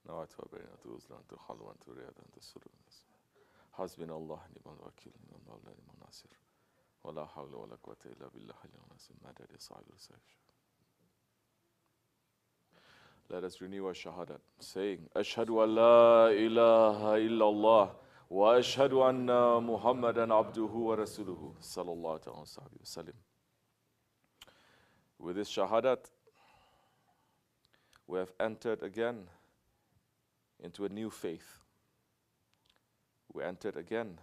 نوعت وبرنا توزلا تخلوا تريدا تسرنا حسبنا الله نعم الوكيل نعم المولى نعم الناصر ولا حول ولا قوة إلا بالله العظيم مدد صاحب السيف. Let us renew our shahadat, saying, Ashhadu an la ilaha illallah wa ashhadu anna Muhammadan abduhu wa rasuluhu sallallahu alayhi wa sallam. With this shahadat, we have entered again into a new faith. We entered again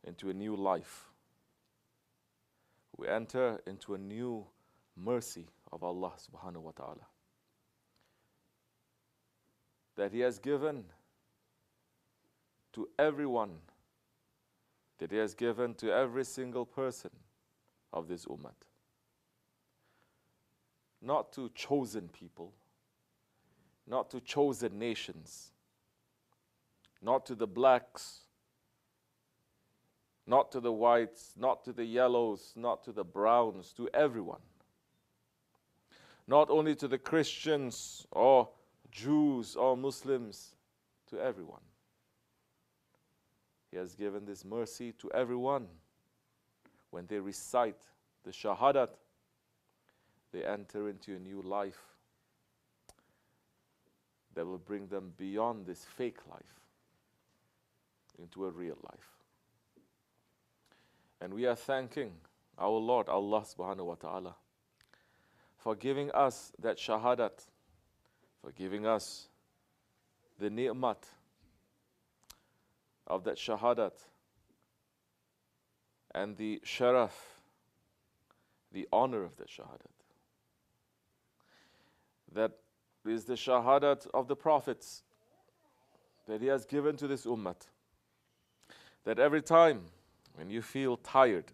into a new life. We enter into a new mercy of Allah subhanahu wa ta'ala, that He has given to everyone, that He has given to every single person of this ummah. Not to chosen people, not to chosen nations, not to the blacks, not to the whites, not to the yellows, not to the browns, to everyone. Not only to the Christians or Jews or Muslims, to everyone. He has given this mercy to everyone. When they recite the shahadat, they enter into a new life that will bring them beyond this fake life into a real life. And we are thanking our Lord, Allah subhanahu wa ta'ala, for giving us that shahadat, for giving us the ni'mat of that shahadat and the sharaf, the honor of that shahadat. That is the shahadat of the prophets that He has given to this ummah. That every time when you feel tired,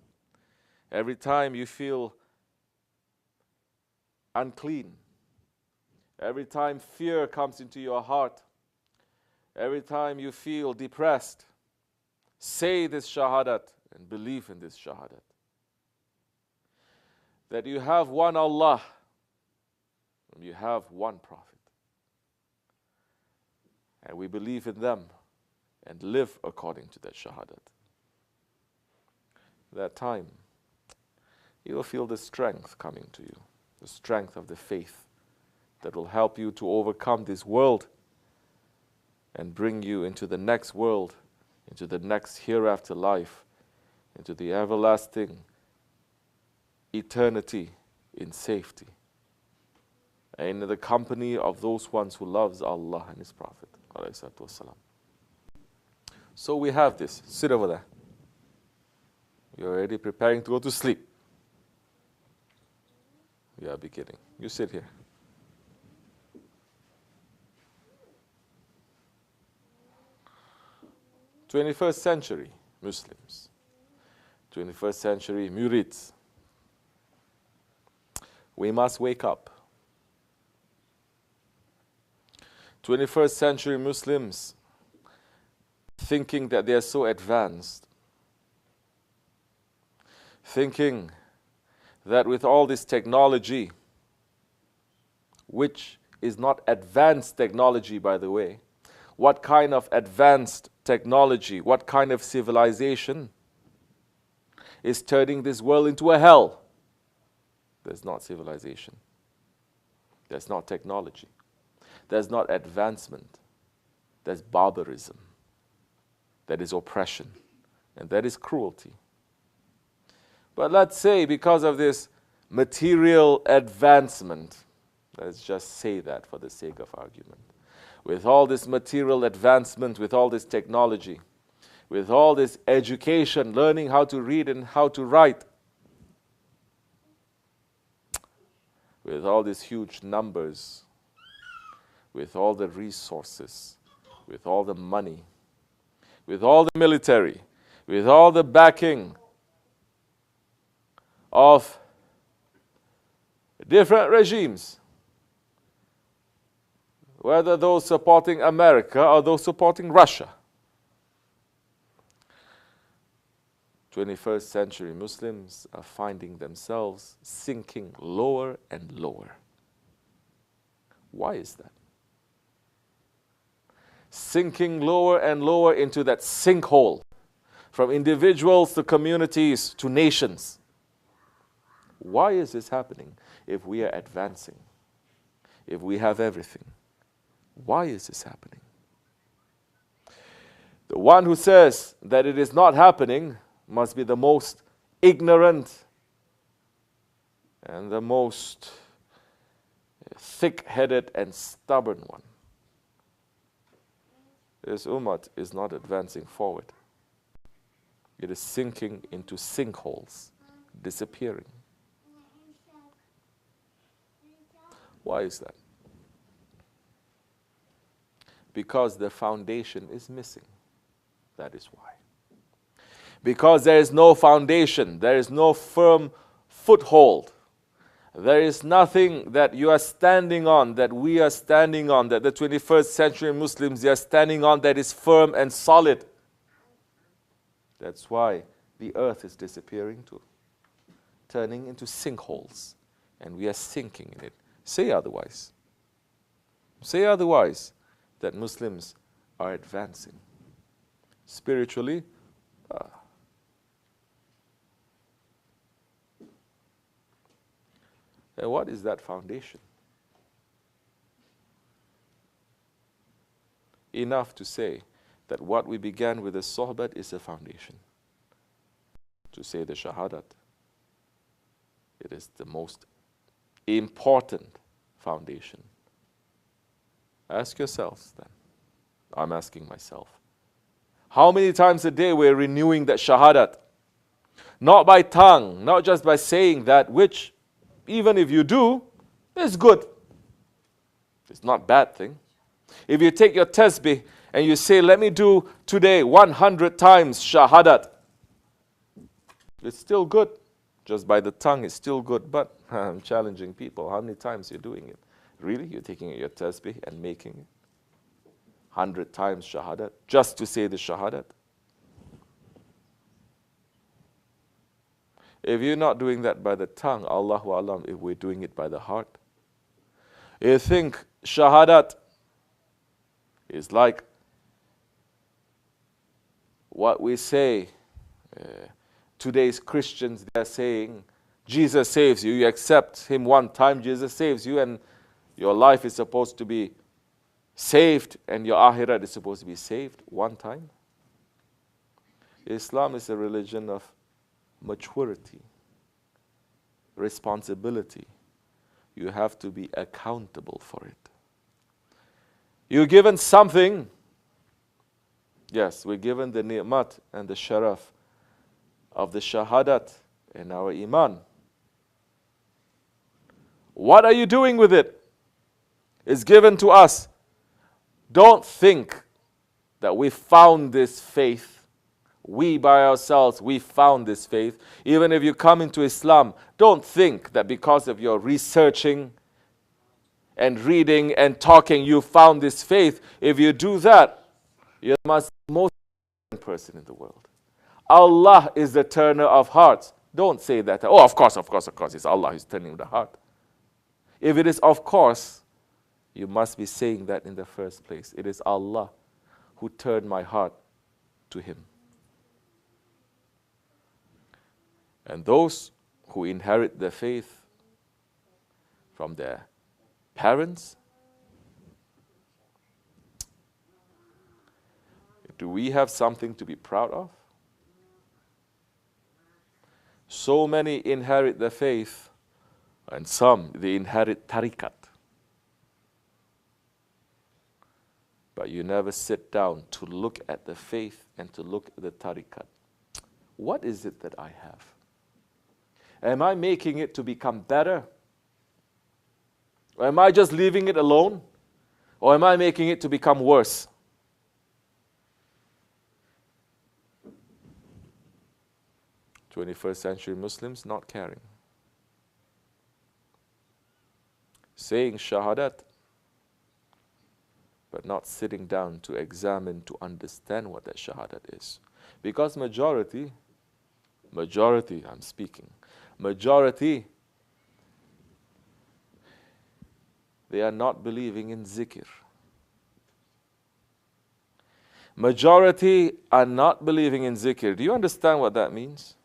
every time you feel unclean, every time fear comes into your heart, every time you feel depressed, say this shahadat and believe in this shahadat. That you have one Allah, and you have one Prophet. And we believe in them and live according to that shahadat. That time, you will feel the strength coming to you, the strength of the faith that will help you to overcome this world and bring you into the next world, into the next hereafter life, into the everlasting eternity in safety, and in the company of those ones who loves Allah and His Prophet. So we have this. Sit over there. You're already preparing to go to sleep. We are beginning. You sit here. '21st century Muslims, 21st century murids, we must wake up. 21st century Muslims thinking that they are so advanced, thinking that with all this technology, which is not advanced technology, by the way, what kind of advanced technology, what kind of civilization is turning this world into a hell? There's not civilization. There's not technology. There's not advancement. There's barbarism. That is oppression. And that is cruelty. But let's say because of this material advancement, let's just say that for the sake of argument, with all this material advancement, with all this technology, with all this education, learning how to read and how to write, with all these huge numbers, with all the resources, with all the money, with all the military, with all the backing of different regimes, whether those supporting America or those supporting Russia. 21st century Muslims are finding themselves sinking lower and lower. Why is that? sinking lower and lower into that sinkhole, from individuals to communities to nations. Why is this happening if we are advancing? If we have everything? Why is this happening? The one who says that it is not happening must be the most ignorant and the most thick-headed and stubborn one. This ummah is not advancing forward. It is sinking into sinkholes, disappearing. Why is that? Because the foundation is missing. That is why. Because there is no foundation, there is no firm foothold. There is nothing that you are standing on, that we are standing on, that the 21st century Muslims are standing on that is firm and solid. That's why the earth is disappearing too, turning into sinkholes, and we are sinking in it. Say otherwise. Say otherwise, that Muslims are advancing. Spiritually, and what is that foundation? Enough to say that what we began with the sohbat is a foundation. To say the shahadat, it is the most important foundation. Ask yourselves then. I'm asking myself. How many times a day we're renewing that shahadat? Not by tongue, not just by saying that, which even if you do, it's good. It's not a bad thing. If you take your tasbih and you say, let me do today 100 times shahadat, it's still good. Just by the tongue, it's still good. But I'm challenging people. How many times you're doing it? Really? You're taking your tasbih and making it 100 times shahadat just to say the shahadat? If you're not doing that by the tongue, Allahu Alam, if we're doing it by the heart. You think shahadat is like what we say, today's Christians, they're saying, Jesus saves you. You accept Him one time, Jesus saves you, and your life is supposed to be saved, and your akhirat is supposed to be saved one time. Islam is a religion of maturity, responsibility. You have to be accountable for it. You're given something. Yes, we're given the ni'mat and the sharaf of the shahadat in our iman. What are you doing with it? It's given to us. Don't think that we found this faith. We by ourselves, we found this faith. Even if you come into Islam, don't think that because of your researching and reading and talking, you found this faith. If you do that, you must be the most important person in the world. Allah is the turner of hearts. Don't say that. Oh, of course, it's Allah who's turning the heart. If it is of course, you must be saying that in the first place. It is Allah who turned my heart to Him. And those who inherit the faith from their parents, do we have something to be proud of? So many inherit the faith, and some, they inherit tariqat. But you never sit down to look at the faith and to look at the tariqat. What is it that I have? Am I making it to become better? Or am I just leaving it alone? Or am I making it to become worse? '21st century Muslims not caring. Saying shahadat, but not sitting down to examine, to understand what that shahadat is. Because majority, I'm speaking, majority, they are not believing in zikr. Majority are not believing in zikr. Do you understand what that means?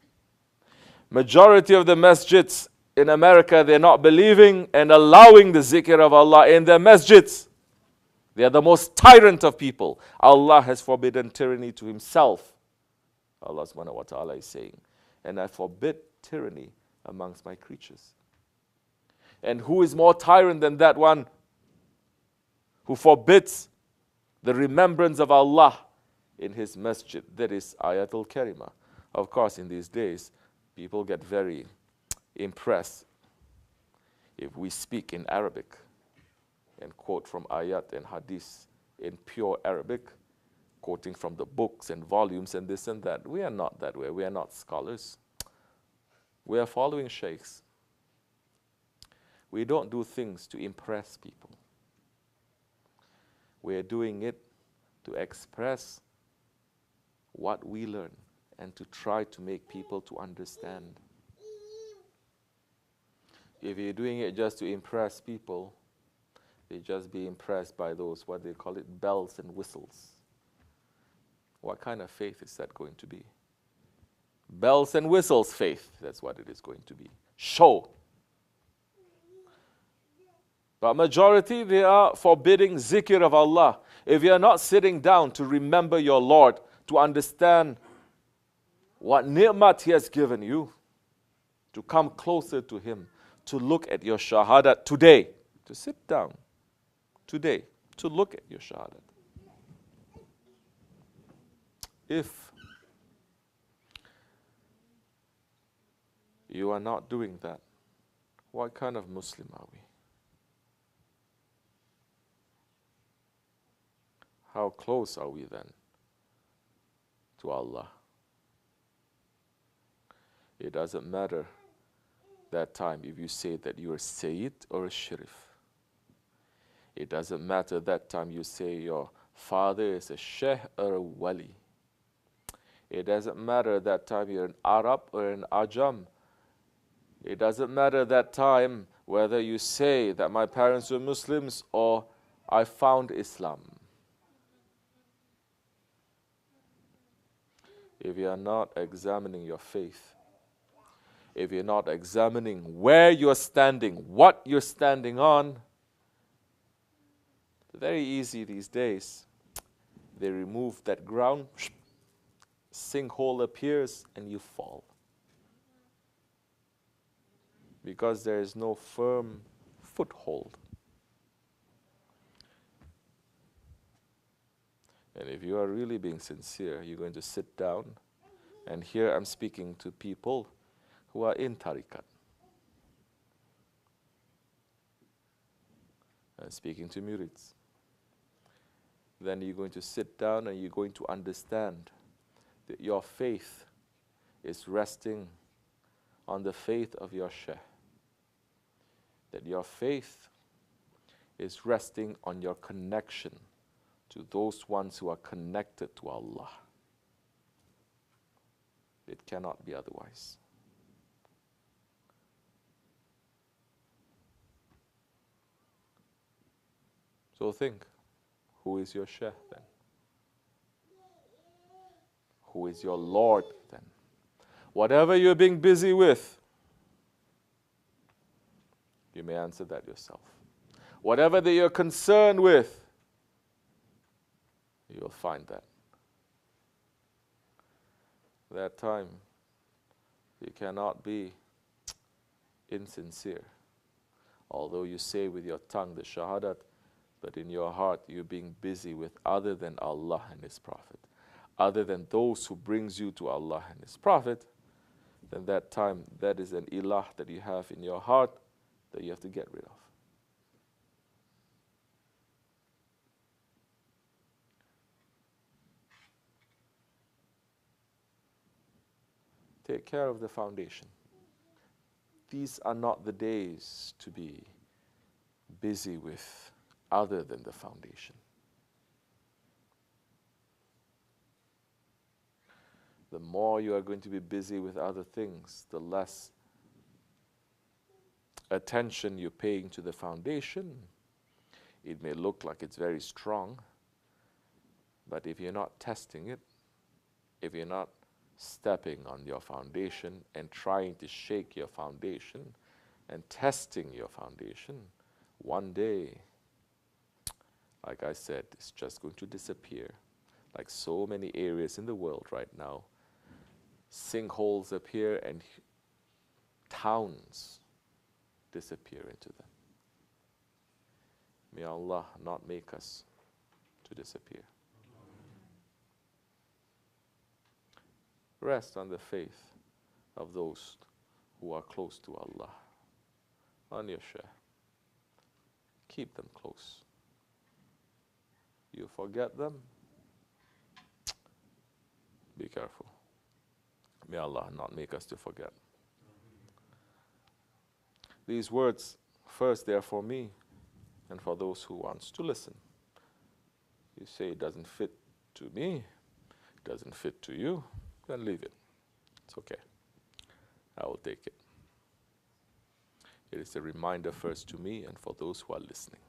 Majority of the masjids in America, they're not believing and allowing the zikr of Allah in their masjids. They are the most tyrant of people. Allah has forbidden tyranny to Himself. Allah subhanahu wa ta'ala is saying, and I forbid tyranny amongst my creatures. And who is more tyrant than that one who forbids the remembrance of Allah in his masjid? That is Ayatul Karimah. Of course, in these days, people get very impressed if we speak in Arabic and quote from ayat and hadith in pure Arabic, quoting from the books and volumes and this and that. We are not that way. We are not scholars. We are following sheikhs. We don't do things to impress people. We are doing it to express what we learn and to try to make people to understand. If you're doing it just to impress people, they just be impressed by those, what they call it, bells and whistles. What kind of faith is that going to be? Bells and whistles faith, that's what it is going to be. Show. But majority, they are forbidding zikr of Allah. If you are not sitting down to remember your Lord, to understand what ni'mat He has given you, to come closer to Him, to look at your shahadat today, to sit down today, to look at your shahadat. If you are not doing that, what kind of Muslim are we? How close are we then to Allah? It doesn't matter that time if you say that you are Sayyid or a Sharif. It doesn't matter that time you say your father is a Sheikh or a Wali. It doesn't matter that time you're an Arab or an Ajam. It doesn't matter that time whether you say that my parents were Muslims or I found Islam. If you are not examining your faith, if you're not examining where you're standing, what you're standing on, it's very easy these days. They remove that ground, sinkhole appears, and you fall. Because there is no firm foothold. And if you are really being sincere, you're going to sit down, and here I'm speaking to people who are in tariqat. I'm speaking to murids. Then you're going to sit down and you're going to understand that your faith is resting on the faith of your Shaykh. That your faith is resting on your connection to those ones who are connected to Allah. It cannot be otherwise. So think, who is your Shaykh then? Who is your Lord then? Whatever you're being busy with, you may answer that yourself. Whatever that you're concerned with, you'll find that. That time, you cannot be insincere. Although you say with your tongue the shahadat, but in your heart you're being busy with other than Allah and His Prophet. Other than those who brings you to Allah and His Prophet, then that time, that is an ilah that you have in your heart that you have to get rid of. Take care of the foundation. These are not the days to be busy with other than the foundation. The more you are going to be busy with other things, the less attention you're paying to the foundation. It may look like it's very strong, But if you're not testing it, if you're not stepping on your foundation and trying to shake your foundation and testing your foundation, one day, like I said, it's just going to disappear. Like so many areas in the world right now, sinkholes appear and towns disappear into them. May Allah not make us to disappear. Rest on the faith of those who are close to Allah, on your share. Keep them close. You forget them, be careful. May Allah not make us to forget. These words, first, they are for me and for those who wants to listen. You say it doesn't fit to me, it doesn't fit to you, then leave it. It's okay. I will take it. It is a reminder first to me and for those who are listening.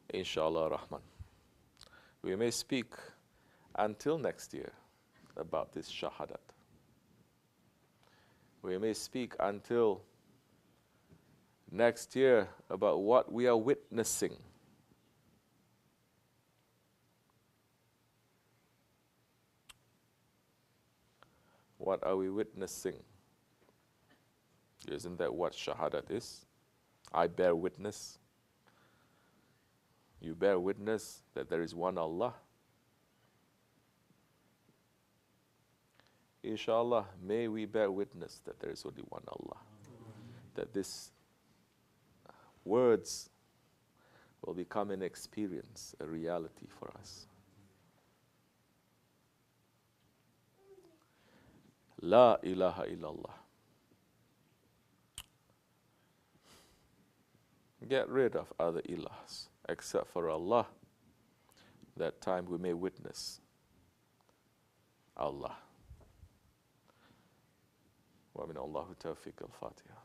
Inshallah Rahman. We may speak until next year about this shahadat. We may speak until next year about what we are witnessing. What are we witnessing? Isn't that what shahadat is? I bear witness. You bear witness that there is one Allah. Inshallah, may we bear witness that there is only one Allah. That these words will become an experience, a reality for us. La ilaha illallah. Get rid of other ilahs except for Allah. That time we may witness Allah. ومن الله توفيق الفاتحة.